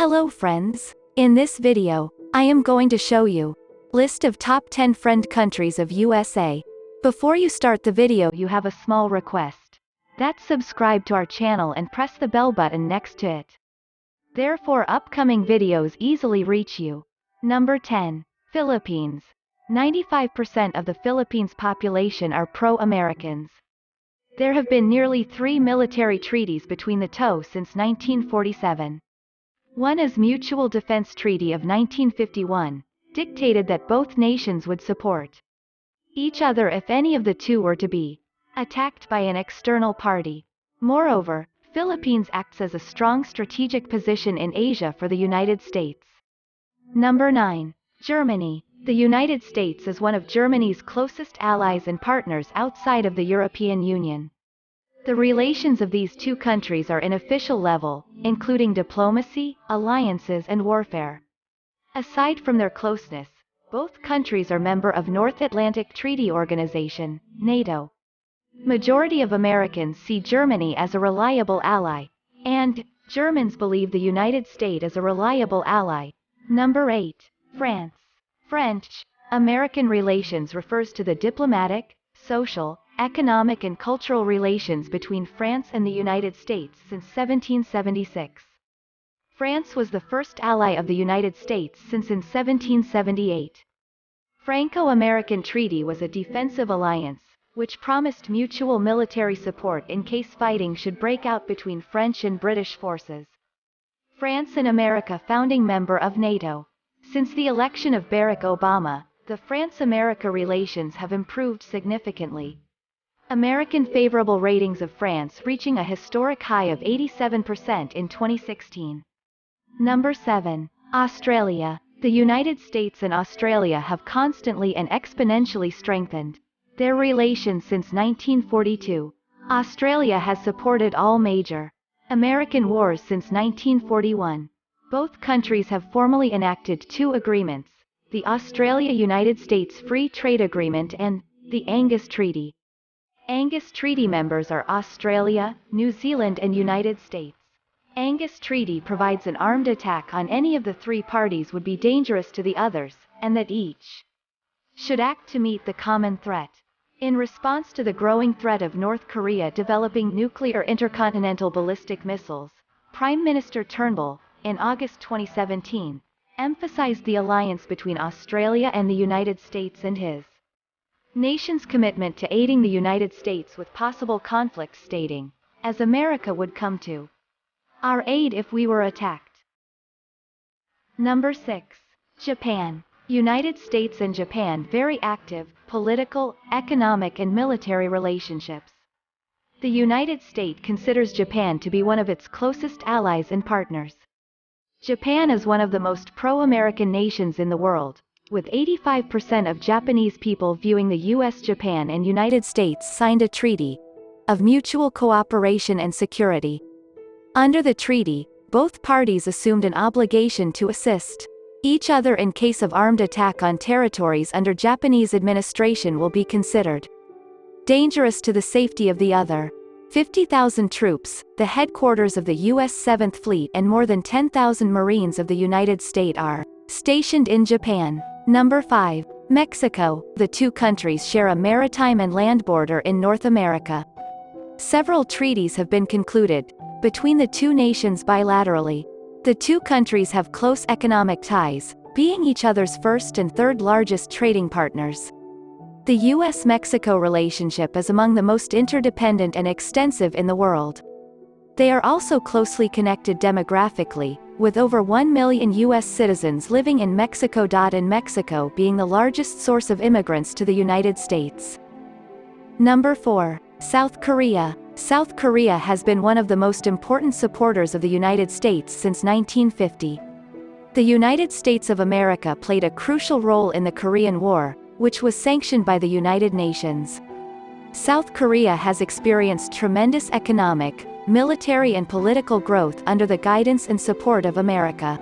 Hello friends. In this video, I am going to show you list of top 10 friend countries of USA. Before you start the video, you have a small request. That's subscribe to our channel and press the bell button next to it. Therefore upcoming videos easily reach you. Number 10. Philippines. 95% of the Philippines population are pro-Americans. There have been nearly 3 military treaties between the two since 1947. One is Mutual Defense Treaty of 1951, dictated that both nations would support each other if any of the two were to be attacked by an external party. Moreover, Philippines acts as a strong strategic position in Asia for the United States. Number 9. Germany. The United States is one of Germany's closest allies and partners outside of the European Union. The relations of these two countries are in official level, including diplomacy, alliances and warfare. Aside from their closeness, both countries are member of North Atlantic Treaty Organization, NATO. Majority of Americans see Germany as a reliable ally, and Germans believe the United States as a reliable ally. Number 8. France. French-American relations refers to the diplomatic, social, economic and cultural relations between France and the United States since 1776. France was the first ally of the United States since in 1778. Franco-American Treaty was a defensive alliance, which promised mutual military support in case fighting should break out between French and British forces. France and America founding member of NATO. Since the election of Barack Obama, the France-America relations have improved significantly. American favorable ratings of France reaching a historic high of 87% in 2016. Number 7. Australia. The United States and Australia have constantly and exponentially strengthened their relations since 1942. Australia has supported all major American wars since 1941. Both countries have formally enacted two agreements, the Australia-United States Free Trade Agreement and the Angus Treaty. Angus Treaty members are Australia, New Zealand and United States. Angus Treaty provides an armed attack on any of the three parties would be dangerous to the others, and that each should act to meet the common threat. In response to the growing threat of North Korea developing nuclear intercontinental ballistic missiles, Prime Minister Turnbull, in August 2017, emphasized the alliance between Australia and the United States and his nation's commitment to aiding the United States with possible conflicts, stating, "As America would come to our aid if we were attacked." Number 6. Japan. United States and Japan very active, political, economic and military relationships. The United States considers Japan to be one of its closest allies and partners. Japan is one of the most pro-American nations in the world, with 85% of Japanese people viewing the US, Japan and United States signed a treaty of mutual cooperation and security. Under the treaty, both parties assumed an obligation to assist each other in case of armed attack on territories under Japanese administration will be considered dangerous to the safety of the other. 50,000 troops, the headquarters of the U.S. 7th Fleet and more than 10,000 Marines of the United States are stationed in Japan. Number 5. Mexico. The two countries share a maritime and land border in North America. Several treaties have been concluded between the two nations bilaterally. The two countries have close economic ties, being each other's first and third largest trading partners. The U.S.-Mexico relationship is among the most interdependent and extensive in the world. They are also closely connected demographically, with over 1 million U.S. citizens living in Mexico. And Mexico being the largest source of immigrants to the United States. Number 4. South Korea. South Korea has been one of the most important supporters of the United States since 1950. The United States of America played a crucial role in the Korean War, which was sanctioned by the United Nations. South Korea has experienced tremendous economic, military and political growth under the guidance and support of America.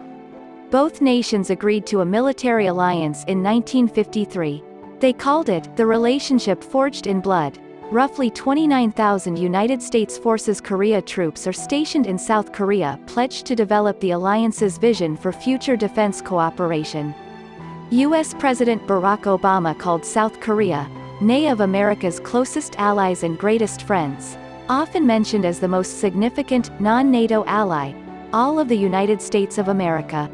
Both nations agreed to a military alliance in 1953. They called it the relationship forged in blood. roughly 29,000 United States Forces Korea troops are stationed in South Korea, pledged to develop the alliance's vision for future defense cooperation. U.S. President Barack Obama called South Korea, nay of America's closest allies and greatest friends, often mentioned as the most significant, non-NATO ally, all of the United States of America.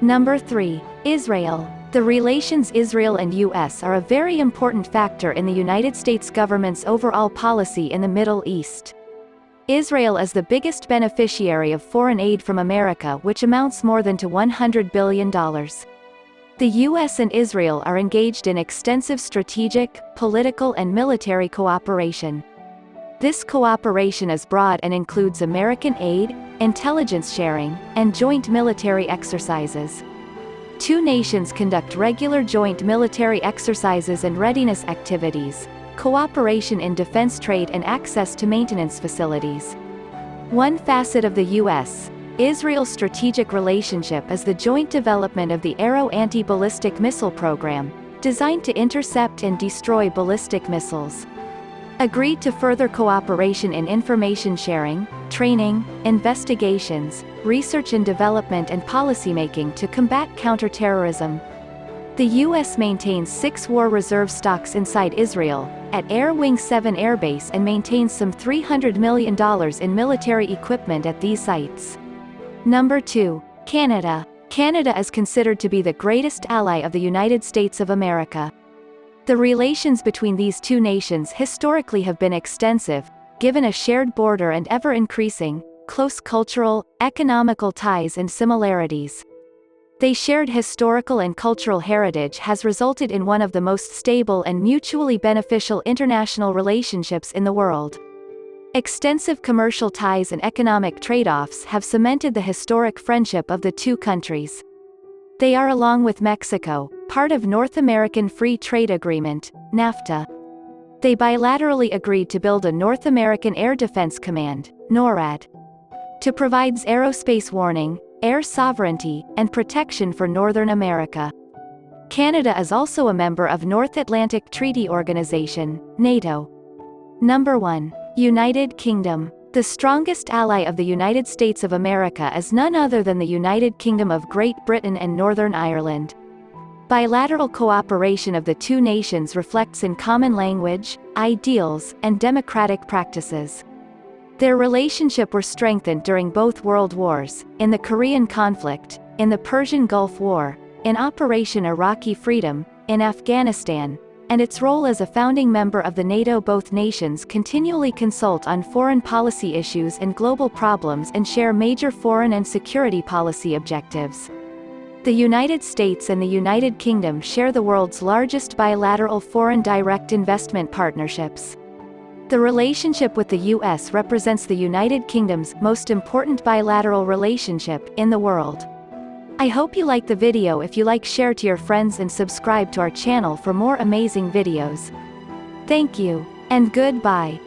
Number 3. Israel. The relations Israel and U.S. are a very important factor in the United States government's overall policy in the Middle East. Israel is the biggest beneficiary of foreign aid from America, which amounts more than to $100 billion. The U.S. and Israel are engaged in extensive strategic, political and military cooperation. This cooperation is broad and includes American aid, intelligence sharing, and joint military exercises. Two nations conduct regular joint military exercises and readiness activities, cooperation in defense trade and access to maintenance facilities. One facet of the U.S.-Israel strategic relationship is the joint development of the Arrow anti-ballistic missile program, designed to intercept and destroy ballistic missiles. Agreed to further cooperation in information sharing, training, investigations, research and development and policymaking to combat counterterrorism. The U.S. maintains 6 war reserve stocks inside Israel, at Air Wing 7 Air Base, and maintains some $300 million in military equipment at these sites. Number 2. Canada. Canada is considered to be the greatest ally of the United States of America. The relations between these two nations historically have been extensive, given a shared border and ever-increasing, close cultural, economical ties and similarities. Their shared historical and cultural heritage has resulted in one of the most stable and mutually beneficial international relationships in the world. Extensive commercial ties and economic trade-offs have cemented the historic friendship of the two countries. They are, along with Mexico, part of North American Free Trade Agreement, NAFTA. They bilaterally agreed to build a North American Air Defense Command, NORAD, to provide aerospace warning, air sovereignty, and protection for Northern America. Canada is also a member of North Atlantic Treaty Organization, NATO. Number 1. United Kingdom. The strongest ally of the United States of America is none other than the United Kingdom of Great Britain and Northern Ireland. Bilateral cooperation of the two nations reflects in common language, ideals, and democratic practices. Their relationship was strengthened during both World Wars, in the Korean conflict, in the Persian Gulf War, in Operation Iraqi Freedom, in Afghanistan, and its role as a founding member of the NATO. Both nations continually consult on foreign policy issues and global problems and share major foreign and security policy objectives. The United States and the United Kingdom share the world's largest bilateral foreign direct investment partnerships. The relationship with the U.S. represents the United Kingdom's most important bilateral relationship in the world. I hope you like the video. If you like, share to your friends and subscribe to our channel for more amazing videos. Thank you, and goodbye.